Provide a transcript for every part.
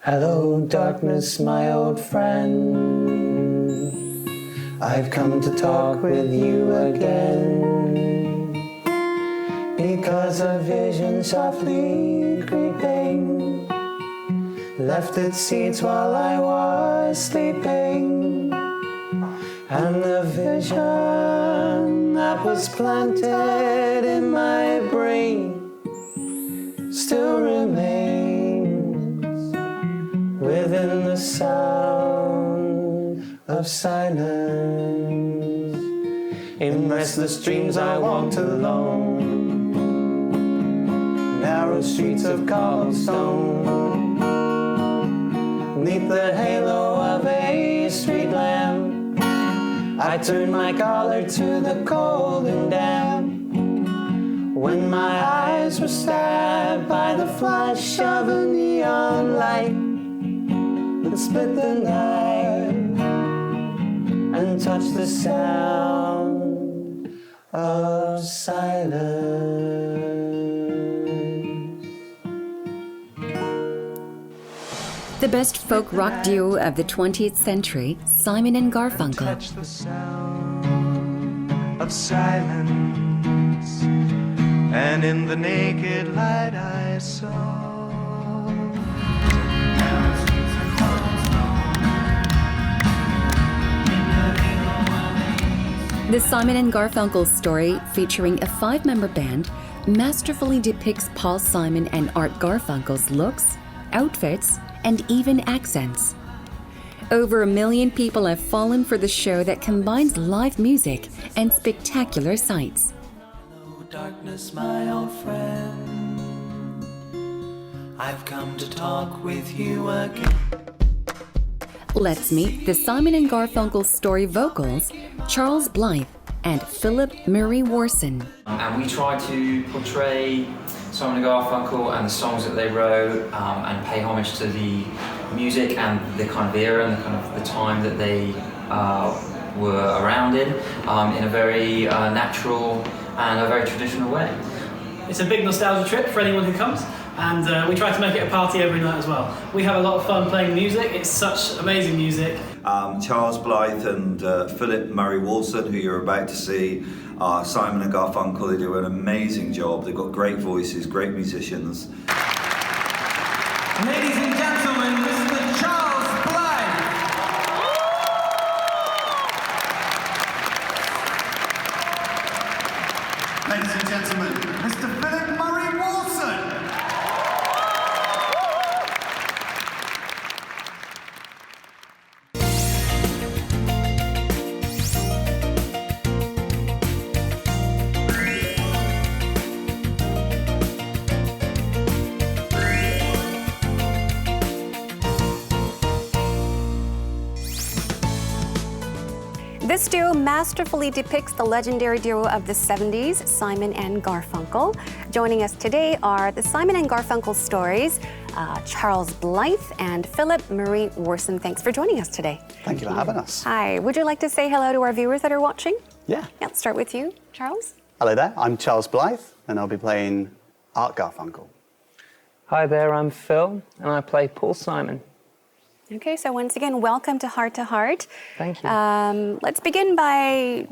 Hello, darkness, my old friend. I've come to talk with you again. Because a vision softly creeping left its seeds while I was sleeping. And the vision that was planted in my brain still remains within the sound of silence. In restless dreams I walked alone, narrow streets of cobblestone, neath the halo of a street lamp. I turned my collar to the cold and damp. When my eyes were stabbed by the flash of a neon light that split the night and touched the sound of silence. The best folk rock duo of the 20th century, Simon and Garfunkel. Touch the sound of silence, and in the naked light I saw. The Simon and Garfunkel story, featuring a 5-member band, masterfully depicts Paul Simon and Art Garfunkel's looks, outfits, and even accents. Over 1 million people have fallen for the show that combines live music and spectacular sights. Hello, darkness, my old friend. I've come to talk with you again. Let's meet the Simon and Garfunkel story vocals, Charles Blyth and Philip Murray Warson. And we try to portray Simon and Garfunkel and the songs that they wrote, and pay homage to the music and the kind of era and the kind of the time that they were around in a very natural and a very traditional way. It's a big nostalgia trip for anyone who comes, and we try to make it a party every night as well. We have a lot of fun playing music. It's such amazing music. Charles Blyth and Philip Murray Warson, who you're about to see, are Simon and Garfunkel. They do an amazing job. They've got great voices, great musicians. Ladies and gentlemen, Mr. Charles Blyth. Ladies and gentlemen, Mr. Philip Murray Warson. This duo masterfully depicts the legendary duo of the 70s, Simon and Garfunkel. Joining us today are the Simon and Garfunkel stories, Charles Blyth and Philip Murray Warson. Thanks for joining us today. Thank you for having us. Hi. Would you like to say hello to our viewers that are watching? Yeah. Let's start with you, Charles. Hello there, I'm Charles Blyth, and I'll be playing Art Garfunkel. Hi there, I'm Phil, and I play Paul Simon. Okay, so once again, welcome to Heart to Heart. Thank you. Let's begin by,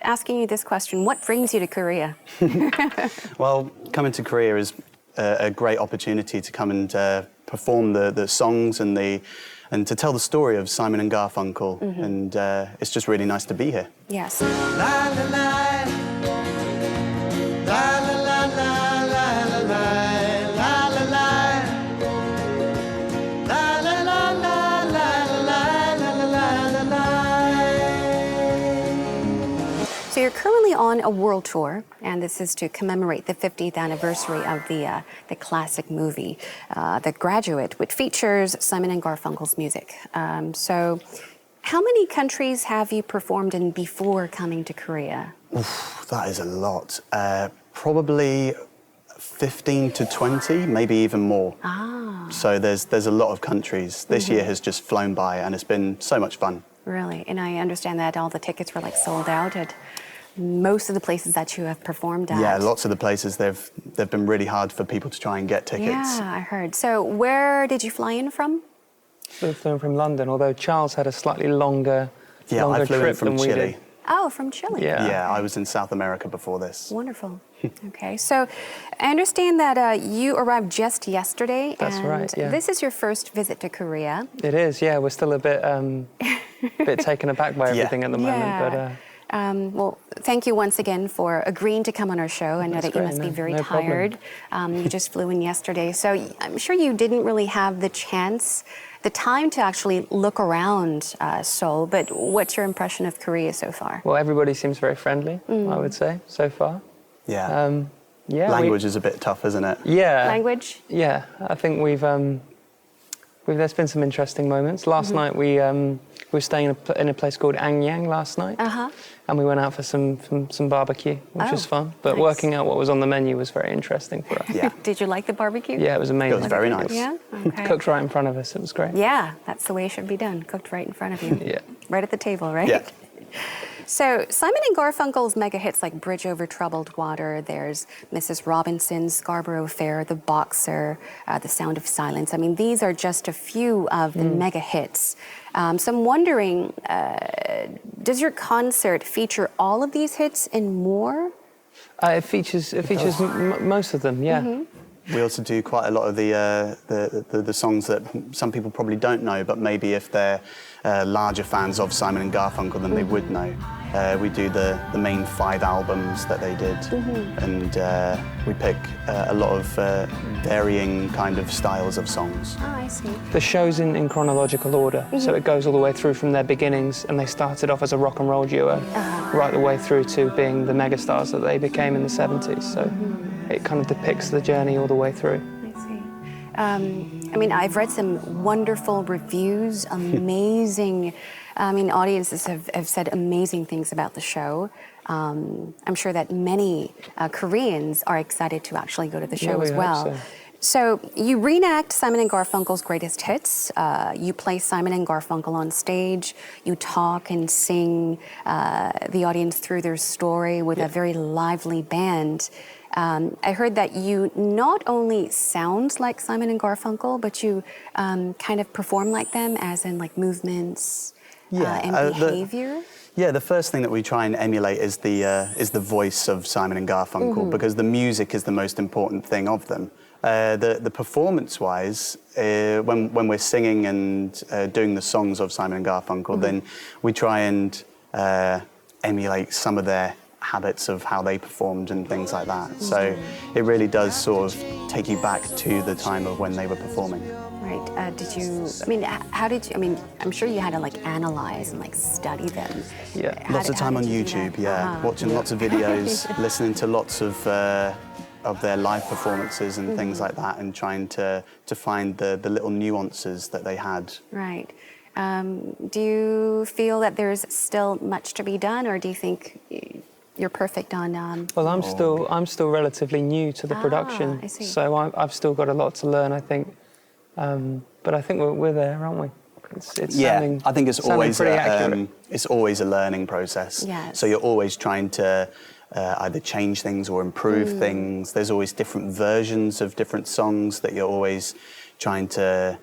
asking you this question. What brings you to Korea? Well, coming to Korea is a great opportunity to come and perform the songs and to tell the story of Simon and Garfunkel, and it's just really nice to be here. Yes. La la la, la la la la la la la. So you're currently on a world tour, and this is to commemorate the 50th anniversary of the classic movie, The Graduate, which features Simon and Garfunkel's music. So how many countries have you performed in before coming to Korea? Oof, that is a lot. Probably 15 to 20, maybe even more. So there's a lot of countries. This year has just flown by, and it's been so much fun. Really? And I understand that all the tickets were like sold out at most of the places that you have performed at. Yeah, lots of the places they've been really hard for people to try and get tickets. Yeah, I heard. So where did you fly in from? We flew in from London, although Charles had a slightly longer I flew in trip from than we Chile. did. Oh, from Chile. Yeah. Yeah, I was in South America before this. Wonderful. Okay, so I understand that you arrived just yesterday. That's and right, yeah. This is your first visit to Korea. It is, yeah. We're still a bit taken aback by everything at the moment, but Well, thank you once again for agreeing to come on our show. I know That's that you great, must be no- very no problem. tired. You just flew in yesterday, so I'm sure you didn't really have the time to actually look around Seoul. But what's your impression of Korea so far? well, everybody seems very friendly, I would say, so far. Yeah. Yeah. Language is a bit tough, isn't it? Yeah. Language? Yeah, I think there's been some interesting moments. Last night we were staying in a place called Anyang last night, and we went out for some barbecue, which was fun. But nice. working out what was on the menu was very interesting for us. Yeah. Did you like the barbecue? Yeah, it was amazing. It was very nice. Yeah? Okay. Cooked right in front of us. It was great. Yeah, that's the way it should be done. Cooked right in front of you. Yeah. Right at the table, right? Yeah. So Simon and Garfunkel's mega hits like Bridge Over Troubled Water, there's Mrs. Robinson, Scarborough Fair, The Boxer, The Sound of Silence. I mean, these are just a few of the mega hits. So I'm wondering, does your concert feature all of these hits and more? It features most of them. Yeah. We also do quite a lot of the songs that some people probably don't know, but maybe if they're larger fans of Simon and Garfunkel, then they would know. We do the main 5 albums that they did, and we pick a lot of varying kind of styles of songs. Oh, I see. The show's in chronological order, so it goes all the way through from their beginnings, and they started off as a rock and roll duo, right the way through to being the megastars that they became in the 70s. So it kind of depicts the journey all the way through. I see. I mean, I've read some wonderful reviews, amazing. I mean, audiences have said amazing things about the show. I'm sure that many Koreans are excited to actually go to the show we as hope well. so. So you reenact Simon and Garfunkel's greatest hits. You play Simon and Garfunkel on stage. You talk and sing the audience through their story with a very lively band. I heard that you not only sound like Simon and Garfunkel, but you kind of perform like them, as in like movements and behavior. The first thing that we try and emulate is the voice of Simon and Garfunkel, because the music is the most important thing of them. The performance-wise, when we're singing and doing the songs of Simon and Garfunkel, then we try and emulate some of their habits of how they performed and things like that. So it really does sort of take you back to the time of when they were performing. Right. Did you, I mean, how did you, I mean, I'm sure you had to like analyze and like study them. Yeah. Lots of time on did you do YouTube, that? watching lots of videos, listening to lots of their live performances and things like that, and trying to find the little nuances that they had. Right. Do you feel that there's still much to be done, or do you think you're perfect on? Well, I'm still relatively new to the production, I see. so I've still got a lot to learn, I think. But I think we're there, aren't we? It's sounding, I think it's always pretty accurate. it's always a learning process. Yes. So you're always trying to either change things or improve things. There's always different versions of different songs that you're always trying to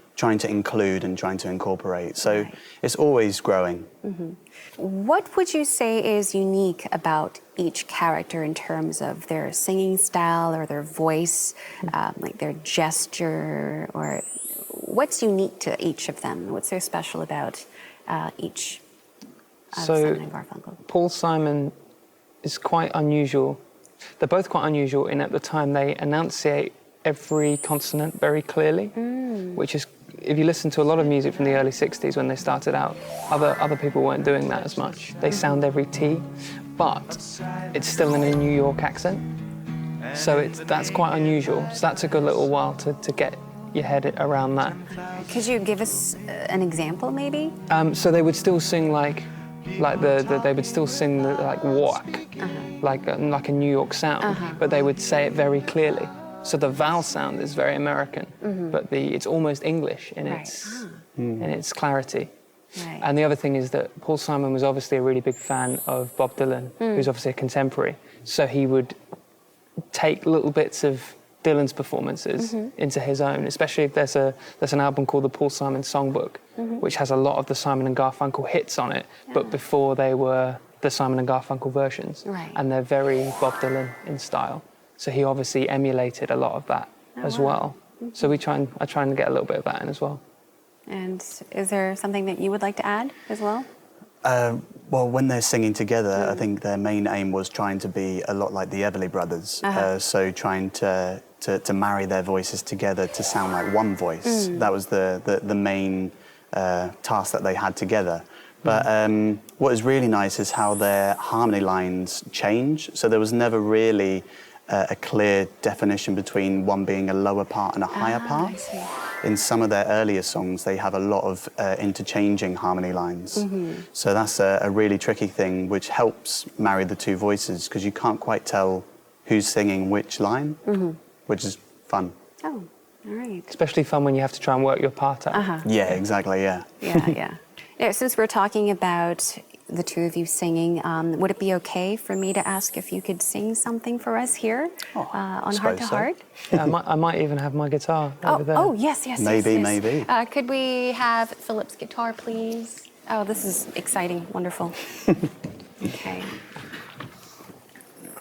include and trying to incorporate. So it's always growing. What would you say is unique about each character in terms of their singing style or their voice, like their gesture, or what's unique to each of them? What's so special about each of Simon and Garfunkel? Paul Simon is quite unusual. They're both quite unusual in at the time they enunciate every consonant very clearly, which is, if you listen to a lot of music from the early 60s when they started out, other people weren't doing that as much. They sound every T, but it's still in a New York accent. So that's quite unusual. So that took a little while to get your head around that. Could you give us an example, maybe? So they would still sing like they would still sing like whack, like a New York sound, but they would say it very clearly. So the vowel sound is very American, but it's almost English in its clarity. Right. And the other thing is that Paul Simon was obviously a really big fan of Bob Dylan, who's obviously a contemporary. So he would take little bits of Dylan's performances into his own, especially if there's an album called the Paul Simon Songbook, which has a lot of the Simon and Garfunkel hits on it, but before they were the Simon and Garfunkel versions. Right. And they're very Bob Dylan in style. So he obviously emulated a lot of that as well. So I try and get a little bit of that in as well. And is there something that you would like to add as well? Well, when they're singing together, I think their main aim was trying to be a lot like the Everly Brothers. So trying to marry their voices together to sound like one voice. That was the main task that they had together. But what is really nice is how their harmony lines change. So there was never really a clear definition between one being a lower part and a higher part. I see. In some of their earlier songs, they have a lot of interchanging harmony lines. So that's a really tricky thing, which helps marry the two voices, because you can't quite tell who's singing which line, which is fun. Oh, all right. Especially fun when you have to try and work your part out. Yeah, exactly, yeah. Yeah. Now, since we're talking about the two of you singing, would it be okay for me to ask if you could sing something for us here on Heart to suppose so. Heart? I might even have my guitar over there. Oh, yes. Maybe, yes. maybe. Could we have Philip's guitar, please? Oh, this is exciting. Wonderful. Okay.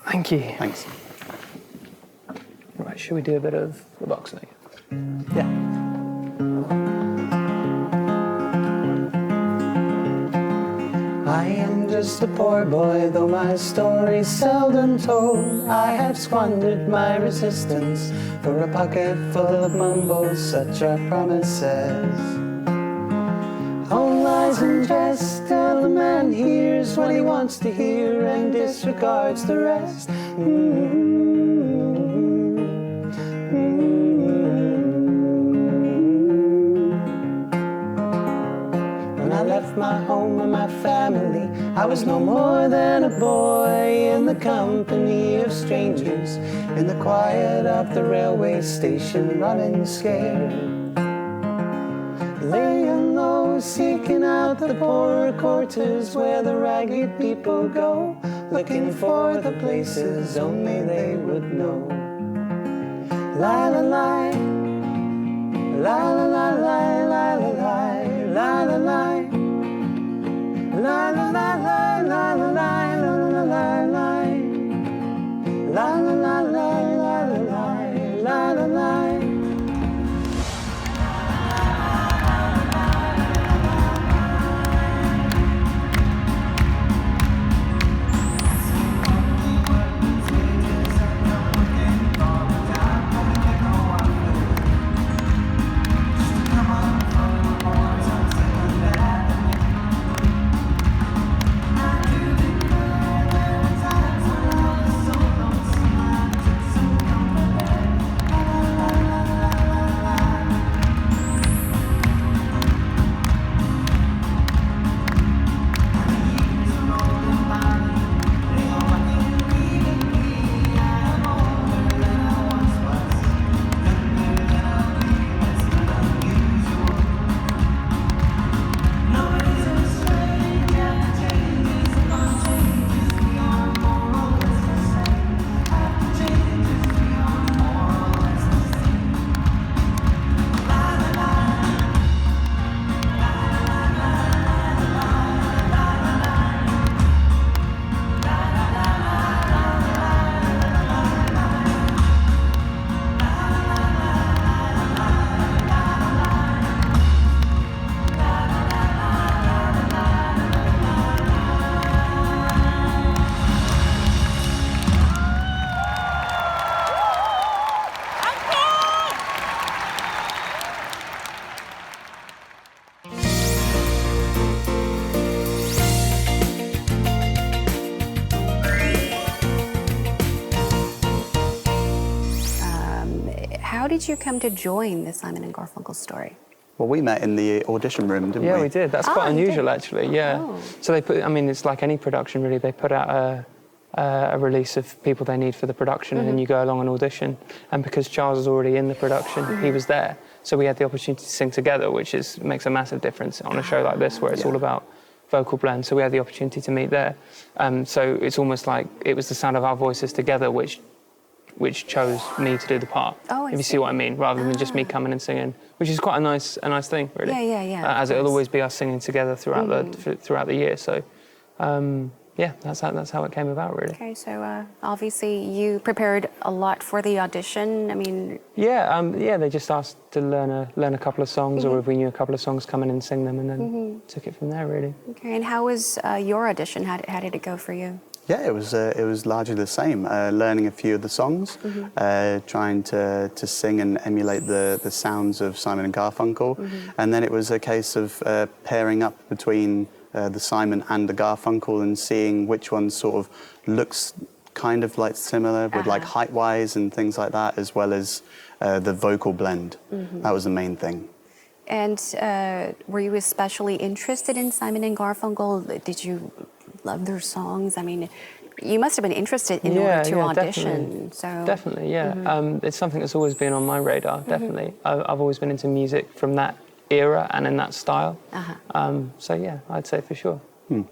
Thank you. Thanks. Right, should we do a bit of the boxing? Yeah. I am just a poor boy, though my story's seldom told. I have squandered my resistance for a pocket full of mumbles, such are promises. All lies and jest till the man hears what he wants to hear and disregards the rest. When I left my home and my family, I was no more than a boy in the company of strangers, in the quiet of the railway station, running scared, laying low, seeking out the poorer quarters where the ragged people go, looking for the places only they would know. La la la, la la la la la la la la la. La la la la la la la la la la la la la la la la la la. How did you come to join the Simon and Garfunkel story? Well, we met in the audition room, didn't we? Yeah, we did. That's quite you unusual, did? actually. Yeah. Oh. So they put. I mean, it's like any production, really. They put out a release of people they need for the production, and then you go along and audition. And because Charles was already in the production, he was there. So we had the opportunity to sing together, which makes a massive difference on a show like this, where it's all about vocal blend. So we had the opportunity to meet there. So it's almost like it was the sound of our voices together which chose me to do the part. Oh, I if you see. see what I mean, rather than just me coming and singing, which is quite a nice thing, really. Yeah. As it'll always be us singing together throughout the year. So, yeah, that's how it came about, really. Okay, so obviously you prepared a lot for the audition. I mean, Yeah, they just asked to learn a couple of songs, or if we knew a couple of songs, come in and sing them, and then took it from there, really. okay. And how was your audition? How did it go for you? Yeah, it was largely the same. Learning a few of the songs, trying to sing and emulate the sounds of Simon and Garfunkel, and then it was a case of pairing up between the Simon and the Garfunkel and seeing which one sort of looks kind of like similar with like height-wise and things like that, as well as the vocal blend. That was the main thing. And were you especially interested in Simon and Garfunkel? Did you love their songs? I mean, you must have been interested in order to audition. Definitely, yeah. It's something that's always been on my radar, definitely. I've always been into music from that era and in that style. So yeah, I'd say for sure.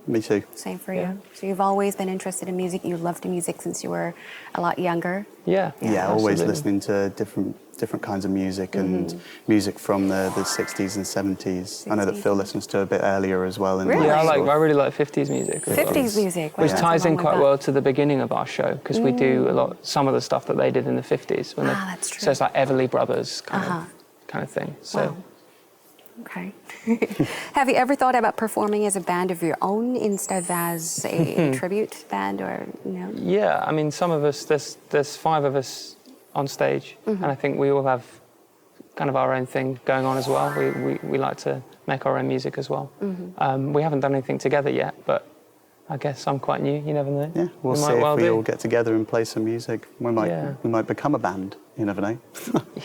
Me too. Same for you. So you've always been interested in music. You loved music since you were a lot younger. Yeah, always listening to different kinds of music and music from the 60s and 70s. I know that Phil listens to a bit earlier as well. And Really? Yeah, I really like 50s music. 50s music. Which ties in quite well to the beginning of our show, because we do some of the stuff that they did in the 50s. That's true. So it's like Everly Brothers kind of thing. So. Wow. Okay. Have you ever thought about performing as a band of your own instead of as a tribute band, or no? Yeah, I mean, some of us, there's 5 of us on stage, and I think we all have kind of our own thing going on as well. We like to make our own music as well. We haven't done anything together yet, but I guess I'm quite new. You never know. Yeah, we'll see if we all get together and play some music. We might become a band. You never know.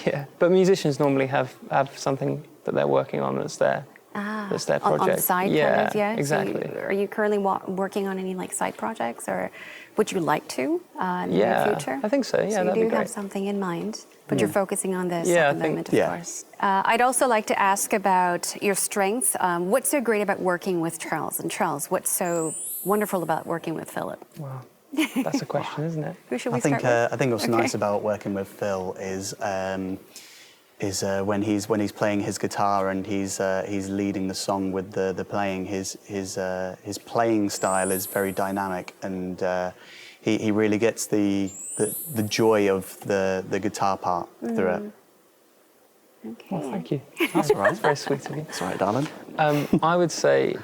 Yeah, but musicians normally have something that they're working on that's their project. On the side, kind of, yeah? Exactly. So are you currently working on any like side projects, or would you like to in the near future? I think so. Yeah, so that'd you be do have great. something in mind, but you're focusing on this Yeah, at the I moment, think- of course. I'd also like to ask about your strengths. What's so great about working with Charles? And Charles, what's so wonderful about working with Philip? Wow, that's a question, isn't it? Who should we start with? I think what's nice about working with Phil is when he's playing his guitar and he's leading the song with the playing. His playing style is very dynamic, and he really gets the joy of the guitar part through it. Okay. Well, thank you. That's all right. That's very sweet of you. That's all right, darling. I would say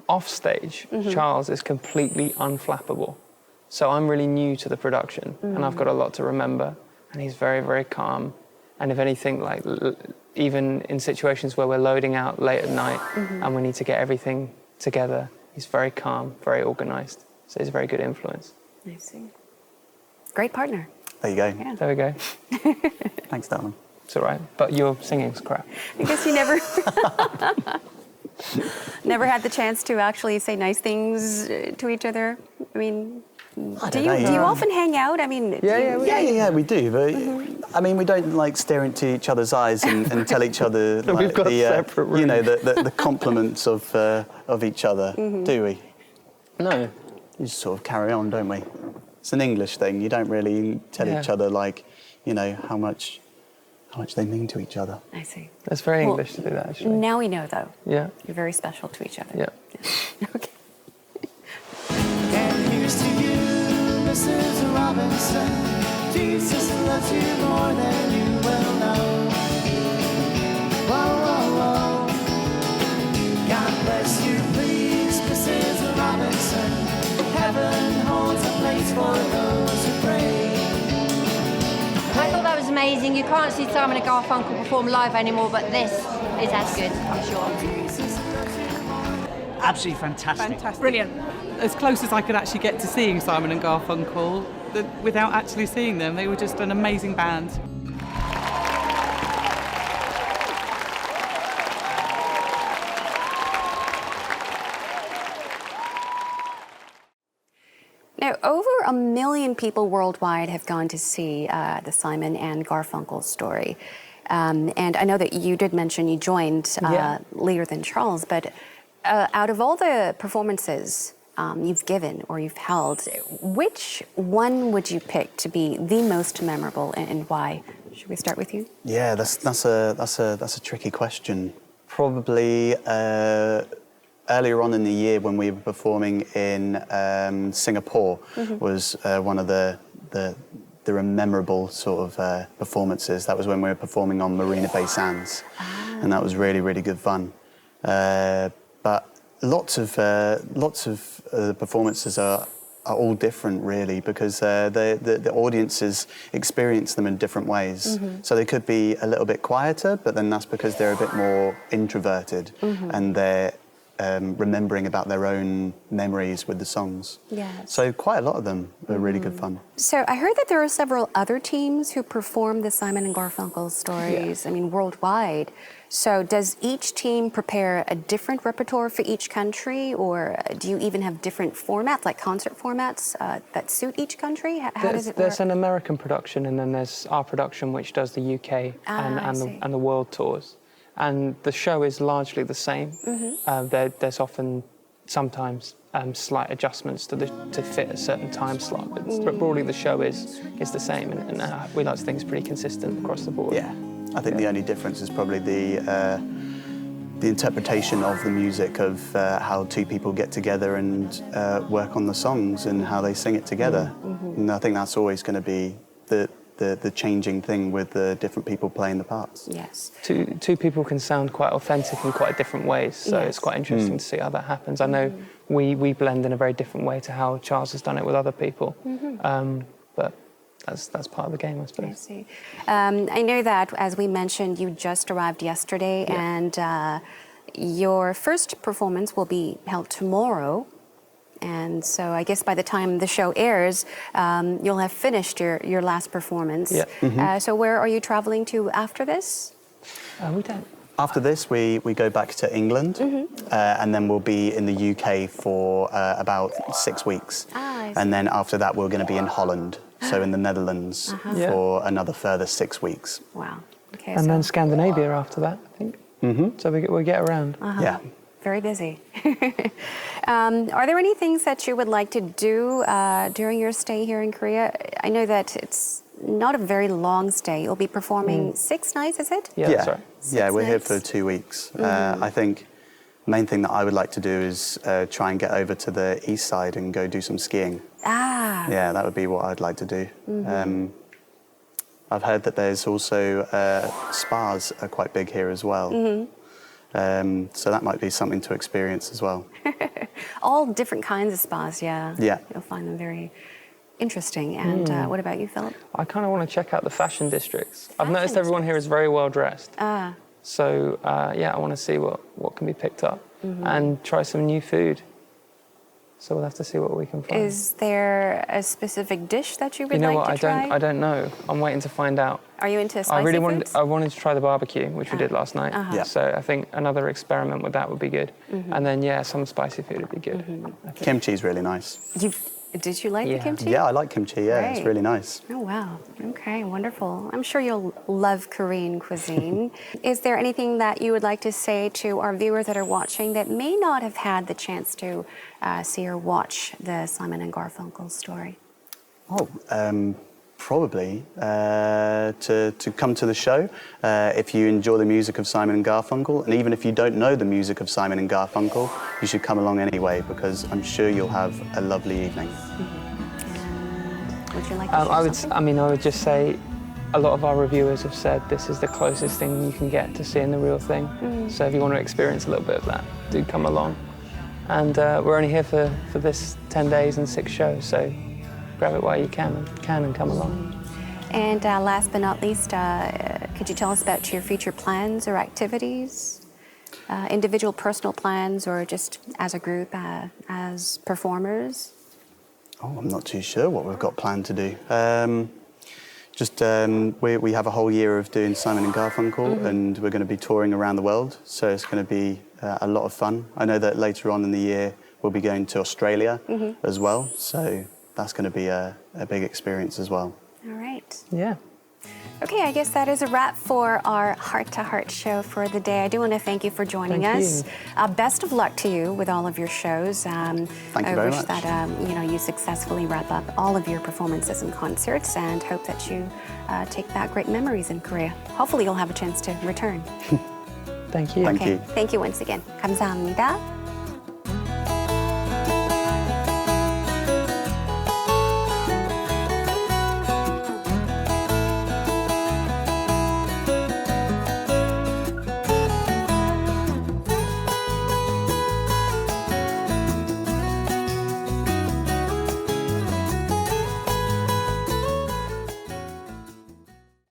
off stage, Charles is completely unflappable. So I'm really new to the production, and I've got a lot to remember. And he's very, very calm. And if anything, like even in situations where we're loading out late at night and we need to get everything together, he's very calm, very organised. So he's a very good influence. I see. Great partner. There you go. Yeah. There we go. Thanks, darling. It's all right. But your singing's crap. I guess you never had the chance to actually say nice things to each other. I mean, do you often hang out? I mean, we do. But I mean, we don't like stare into each other's eyes and tell each other like, We've got separate rooms. you know, the compliments of each other, do we? No. You just sort of carry on, don't we? It's an English thing. You don't really tell each other like, you know, how much they mean to each other. I see. That's very English to do that, actually. Now we know, though. Yeah. You're very special to each other. Yeah. Okay. And here's to you, Mrs. Robinson. Jesus loves you more than you will know. Whoa, whoa, whoa. God bless you, please, Mrs. Robinson. Heaven holds a place for those who pray. I thought that was amazing. You can't see Simon and Garfunkel perform live anymore, but this is as good, I'm sure. Absolutely fantastic. Brilliant. As close as I could actually get to seeing Simon and Garfunkel without actually seeing them. They were just an amazing band. Now, over 1 million people worldwide have gone to see the Simon and Garfunkel story. And I know that you did mention you joined later than Charles, but out of all the performances you've given or you've held, which one would you pick to be the most memorable, and why? Should we start with you? Yeah, that's a tricky question. Probably earlier on in the year when we were performing in Singapore was one of the memorable sort of performances. That was when we were performing on Marina Bay Sands, and that was really, really good fun. But lots of the performances are all different, really, because the audiences experience them in different ways. So they could be a little bit quieter, but then that's because they're a bit more introverted and they're remembering about their own memories with the songs. Yes. So quite a lot of them are really good fun. So I heard that there are several other teams who perform the Simon and Garfunkel stories, I mean, worldwide. So does each team prepare a different repertoire for each country, or do you even have different formats, like concert formats, that suit each country? How does it work? There's an American production, and then there's our production, which does the UK and the world tours. And the show is largely the same. There's often, sometimes, slight adjustments to fit a certain time slot, but broadly the show is the same, and we like to think it's pretty consistent across the board. Yeah, I think the only difference is probably the interpretation of the music, of how two people get together and work on the songs and how they sing it together. And I think that's always going to be the changing thing with the different people playing the parts. Yes. Two people can sound quite authentic in quite different ways, so it's quite interesting to see how that happens. I know we blend in a very different way to how Charles has done it with other people, but that's part of the game, I suppose. I see. I know that, as we mentioned, you just arrived yesterday, and your first performance will be held tomorrow. And so I guess by the time the show airs, you'll have finished your last performance. So where are you traveling to after this? We don't. After this, we go back to England, and then we'll be in the UK for about 6 weeks. And then after that, we're going to be in Holland, so in the Netherlands, for another further 6 weeks. Wow. Okay. And then Scandinavia after that, I think. So we get around. Yeah. Very busy. Are there any things that you would like to do during your stay here in Korea? I know that it's not a very long stay. You'll be performing 6 nights, is it? Yeah, that's right. Yeah, we're here for 2 weeks. I think the main thing that I would like to do is try and get over to the east side and go do some skiing. Yeah, that would be what I'd like to do. I've heard that there's also spas are quite big here as well. So that might be something to experience as well. All different kinds of spas, yeah. Yeah. You'll find them very interesting. And what about you, Philip? I kind of want to check out the fashion districts. I've noticed everyone here is very well dressed. So yeah, I want to see what can be picked up and try some new food. So we'll have to see what we can find. Is there a specific dish that you would like to try? I don't know. I'm waiting to find out. Are you into spicy foods? I wanted to try the barbecue, which we did last night. So I think another experiment with that would be good. And then, yeah, some spicy food would be good. Kimchi's really nice. Did you like the kimchi? Yeah, I like kimchi, yeah. It's really nice. Oh, wow. Okay, wonderful. I'm sure you'll love Korean cuisine. Is there anything that you would like to say to our viewers that are watching that may not have had the chance to see or watch the Simon and Garfunkel story? Probably to come to the show if you enjoy the music of Simon and Garfunkel, and even if you don't know the music of Simon and Garfunkel, you should come along anyway, because I'm sure you'll have a lovely evening. Would you like to share something? I would just say a lot of our reviewers have said this is the closest thing you can get to seeing the real thing. So if you want to experience a little bit of that, do come along. And we're only here for this 10 days and 6 shows, so grab it while you can and come along. And last but not least, could you tell us about your future plans or activities? Individual personal plans, or just as a group, as performers? I'm not too sure what we've got planned to do. We have a whole year of doing Simon and Garfunkel, and we're going to be touring around the world, so it's going to be a lot of fun. I know that later on in the year we'll be going to Australia as well, so that's going to be a big experience as well. All right. Yeah. Okay, I guess that is a wrap for our Heart to Heart show for the day. I do want to thank you for joining Thank us. you. Best of luck to you with all of your shows. Thank you I very wish much. that you successfully wrap up all of your performances and concerts, and hope that you take back great memories in Korea. Hopefully, you'll have a chance to return. Thank you. Thank Okay, you. thank you once again. 감사합니다.